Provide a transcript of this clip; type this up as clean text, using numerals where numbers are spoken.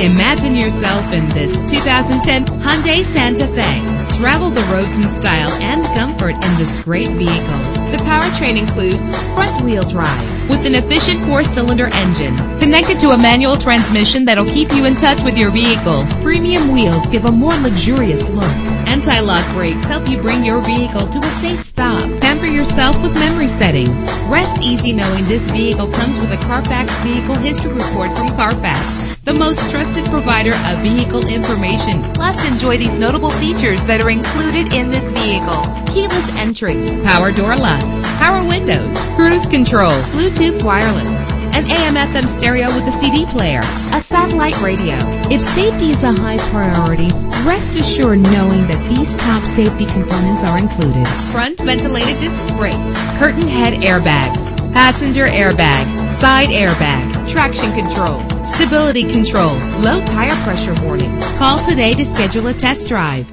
Imagine yourself in this 2010 Hyundai Santa Fe. Travel the roads in style and comfort in this great vehicle. The powertrain includes front-wheel drive with an efficient 4-cylinder engine connected to a manual transmission that'll keep you in touch with your vehicle. Premium wheels give a more luxurious look. Anti-lock brakes help you bring your vehicle to a safe stop. Pamper yourself with memory settings. Rest easy knowing this vehicle comes with a Carfax Vehicle History Report from Carfax, the most trusted provider of vehicle information. Plus, enjoy these notable features that are included in this vehicle: keyless entry, power door locks, power windows, cruise control, Bluetooth wireless, an AM/FM stereo with a CD player, a satellite radio. If safety is a high priority, rest assured knowing that these top safety components are included: front ventilated disc brakes, curtain head airbags, passenger airbag, side airbag, traction control, stability control, low tire pressure warning. Call today to schedule a test drive.